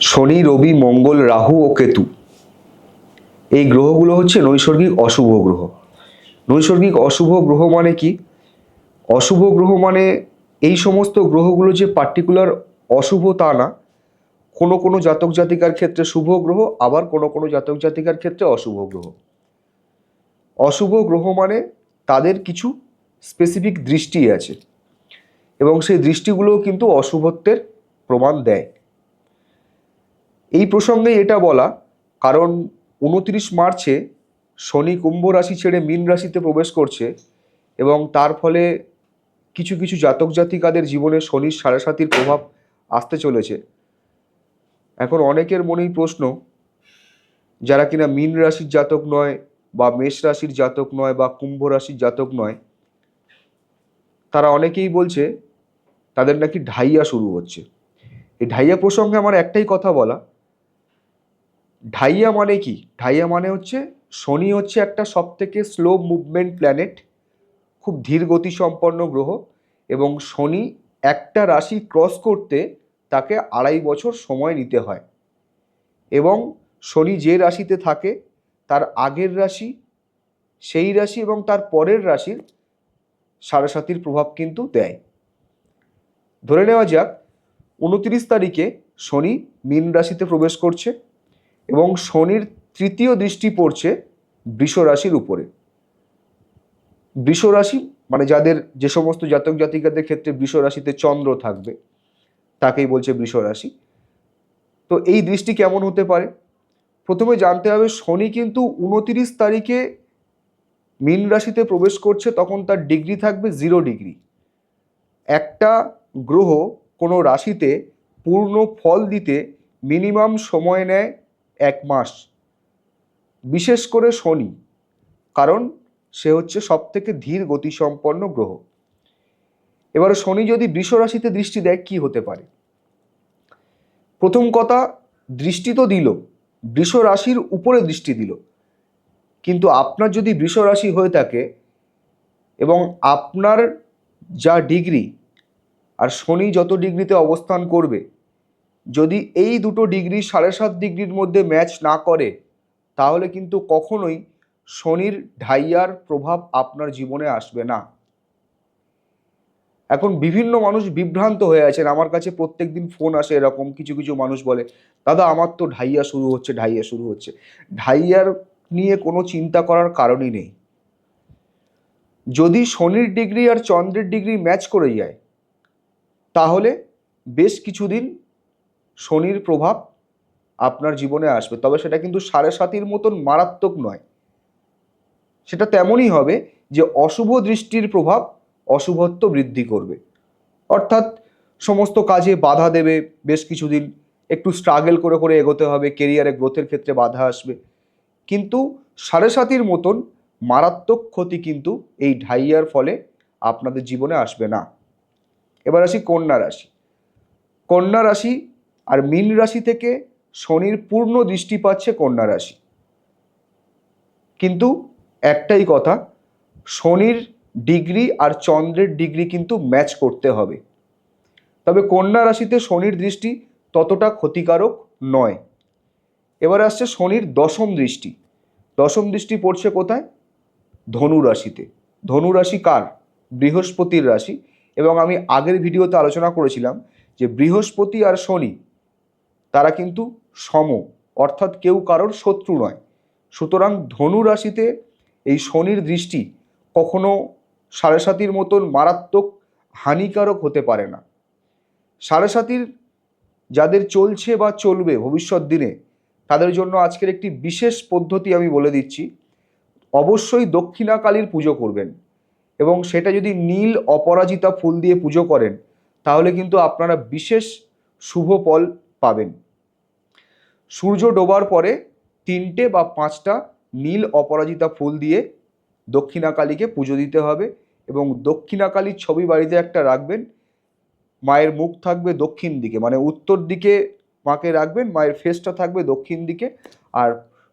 শনি, রবি, মঙ্গল, রাহু ও কেতু এই গ্রহগুলো হচ্ছে নৈসর্গিক অশুভ গ্রহ। নৈসর্গিক অশুভ গ্রহ মানে কি? অশুভ গ্রহ মানে এই সমস্ত গ্রহগুলো যে পার্টিকুলার অশুভ তা না। কোনো কোনো জাতক জাতিকার ক্ষেত্রে শুভ গ্রহ, আবার কোনো কোনো জাতক জাতিকার ক্ষেত্রে অশুভ গ্রহ। অশুভ গ্রহ মানে তাদের কিছু স্পেসিফিক দৃষ্টি আছে এবং সেই দৃষ্টিগুলোও কিন্তু অশুভত্বের প্রমাণ দেয়। এই প্রসঙ্গে এটা বলা কারণ 29 মার্চে শনি কুম্ভ রাশি ছেড়ে মীন রাশিতে প্রবেশ করছে এবং তার ফলে কিছু কিছু জাতক জাতিকাদের জীবনে শনির সাড়ে সাতির প্রভাব আসতে চলেছে। এখন অনেকের মনেই প্রশ্ন, যারা কিনা মীন রাশির জাতক নয় বা মেষ রাশির জাতক নয় বা কুম্ভ রাশির জাতক নয়, তারা অনেকেই বলছে তাদের নাকি ঢাইয়া শুরু হচ্ছে। এই ঢাইয়া প্রসঙ্গে আমার একটাই কথা বলা, ঢাইয়া মানে কি? ঢাইয়া মানে হচ্ছে শনি হচ্ছে একটা সব থেকে স্লো মুভমেন্ট প্ল্যানেট, খুব ধীর গতি সম্পন্ন গ্রহ এবং শনি একটা রাশি ক্রস করতে তাকে 2.5 বছর সময় নিতে হয় এবং শনি যে রাশিতে থাকে তার আগের রাশি, সেই রাশি এবং তার পরের রাশির সাড়ে সাতির প্রভাব কিন্তু দেয়। ধরে নেওয়া যাক 29 তারিখে শনি মীন রাশিতে প্রবেশ করছে এবং শনির তৃতীয় দৃষ্টি পড়ছে বৃষ রাশির উপরে। বৃষ রাশি মানে যাদের যে সমস্ত জাতক জাতিকাদের ক্ষেত্রে বৃষ রাশিতে চন্দ্র থাকবে তাকেই বলছে বৃষ রাশি। তো এই দৃষ্টি কেমন হতে পারে? প্রথমে জানতে হবে শনি কিন্তু 29 তারিখে মীন রাশিতে প্রবেশ করছে, তখন তার ডিগ্রি থাকবে 0 ডিগ্রি। একটা গ্রহ কোনো রাশিতে পূর্ণ ফল দিতে মিনিমাম সময় নেয় 1 মাস, বিশেষ করে শনি, কারণ সে হচ্ছে সব থেকে ধীর গতিসম্পন্ন গ্রহ। এবারে শনি যদি বৃষ রাশিতে দৃষ্টি দেয় কি হতে পারে? প্রথম কথা, দৃষ্টি তো দিল, বৃষ রাশির উপরে দৃষ্টি দিল, কিন্তু আপনার যদি বৃষ রাশি হয়ে থাকে এবং আপনার যা ডিগ্রি আর শনি যত ডিগ্রিতে অবস্থান করবে, যদি এই দুটো ডিগ্রি 7.5 ডিগ্রির মধ্যে ম্যাচ না করে তাহলে কিন্তু কখনোই শনির ঢাইয়ার প্রভাব আপনার জীবনে আসবে না। এখন বিভিন্ন মানুষ বিভ্রান্ত হয়ে আছেন, আমার কাছে প্রত্যেক দিন ফোন আসে, এরকম কিছু কিছু মানুষ বলে, দাদা আমার তো ঢাইয়া শুরু হচ্ছে, ঢাইয়া শুরু হচ্ছে। ঢাইয়ার নিয়ে কোনো চিন্তা করার কারণই নেই। যদি শনির ডিগ্রি আর চন্দ্রের ডিগ্রি ম্যাচ করে যায় তাহলে বেশ কিছুদিন শনির প্রভাব আপনার জীবনে আসবে, তবে সেটা কিন্তু 7.5-এর মতন মারাত্মক নয়। সেটা তেমনই হবে যে অশুভ দৃষ্টির প্রভাব অশুভত্ব বৃদ্ধি করবে, অর্থাৎ সমস্ত কাজে বাধা দেবে, বেশ কিছুদিন একটু স্ট্রাগল করে করে এগোতে হবে, কেরিয়ারে গ্রোথের ক্ষেত্রে বাধা আসবে, কিন্তু 7.5-এর মতন মারাত্মক ক্ষতি কিন্তু এই ঢাইয়ার ফলে আপনাদের জীবনে আসবে না। এবার আসি কন্যা রাশি। কন্যা রাশি আর মীন রাশি থেকে শনির পূর্ণ দৃষ্টি পাচ্ছে কন্যা রাশি, কিন্তু একটাই কথা, শনির ডিগ্রি আর চন্দ্রের ডিগ্রি কিন্তু ম্যাচ করতে হবে। তবে কন্যা রাশিতে শনির দৃষ্টি ততটা ক্ষতিকারক নয়। এবার আসছে শনির দশম দৃষ্টি। দশম দৃষ্টি পড়ছে কোথায়? ধনু রাশিতে। ধনু রাশি কার? বৃহস্পতির রাশি। এবং আমি আগের ভিডিওতে আলোচনা করেছিলাম যে বৃহস্পতি আর শনি তারা কিন্তু সম, অর্থাৎ কেউ কারোর শত্রু নয়। সুতরাং ধনু রাশিতে এই শনির দৃষ্টি কখনো 7.5-এর মতন মারাত্মক হানিকারক হতে পারে না। 7.5-এর যাদের চলছে বা চলবে ভবিষ্যৎ দিনে, তাদের জন্য আজকের একটি বিশেষ পদ্ধতি আমি বলে দিচ্ছি। অবশ্যই দক্ষিণাকালীর পুজো করবেন এবং সেটা যদি নীল অপরাজিতা ফুল দিয়ে পুজো করেন তাহলে কিন্তু আপনারা বিশেষ শুভ ফল পাবেন। সূর্য ডোবার পরে 3টে বা 5টা নীল অপরাজিতা ফুল দিয়ে দক্ষিণাকালীকে পুজো দিতে হবে এবং দক্ষিণাকালীর ছবি বাড়িতে একটা রাখবেন। মায়ের মুখ থাকবে দক্ষিণ দিকে, মানে উত্তর দিকে মাকে রাখবেন, মায়ের ফেসটা থাকবে দক্ষিণ দিকে। আর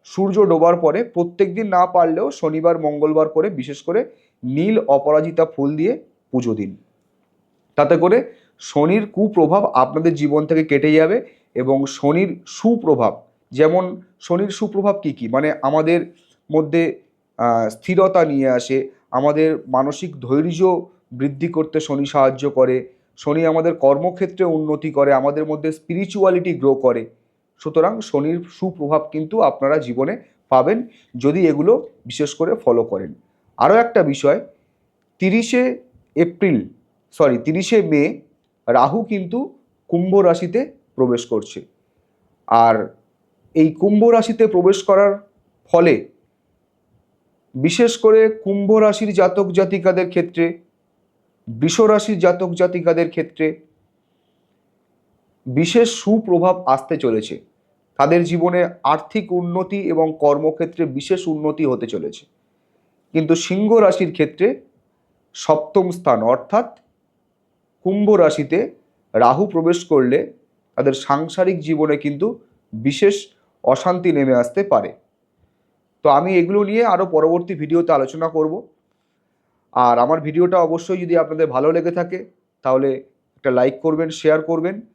সূর্য ডোবার পরে প্রত্যেক দিন না পারলেও শনিবার মঙ্গলবার করে বিশেষ করে নীল অপরাজিতা ফুল দিয়ে পুজো দিন। তাতে করে শনির কুপ্রভাব আপনাদের জীবন থেকে কেটে যাবে এবং শনির সুপ্রভাব, যেমন শনির সুপ্রভাব কী কী, মানে আমাদের মধ্যে স্থিরতা নিয়ে আসে, আমাদের মানসিক ধৈর্য বৃদ্ধি করতে শনি সাহায্য করে, শনি আমাদের কর্মক্ষেত্রে উন্নতি করে, আমাদের মধ্যে স্পিরিচুয়ালিটি গ্রো করে। সুতরাং শনির সুপ্রভাব কিন্তু আপনারা জীবনে পাবেন যদি এগুলো বিশেষ করে ফলো করেন। আরও একটা বিষয়, 30শে মে রাহু কিন্তু কুম্ভ রাশিতে প্রবেশ করছে। আর এই কুম্ভ রাশিতে প্রবেশ করার ফলে বিশেষ করে কুম্ভ রাশির জাতক জাতিকাদের ক্ষেত্রে, বৃষ রাশির জাতক জাতিকাদের ক্ষেত্রে বিশেষ সুপ্রভাব আসতে চলেছে। তাদের জীবনে আর্থিক উন্নতি এবং কর্মক্ষেত্রে বিশেষ উন্নতি হতে চলেছে। কিন্তু সিংহ রাশির ক্ষেত্রে সপ্তম স্থান অর্থাৎ কুম্ভ রাশিতে রাহু প্রবেশ করলে তাদের সাংসারিক জীবনে কিন্তু বিশেষ অশান্তি নেমে আসতে পারে। তো আমি এগুলো নিয়ে আরও পরবর্তী ভিডিওতে আলোচনা করব। আর আমার ভিডিওটা অবশ্যই যদি আপনাদের ভালো লেগে থাকে তাহলে একটা লাইক করবেন, শেয়ার করবেন।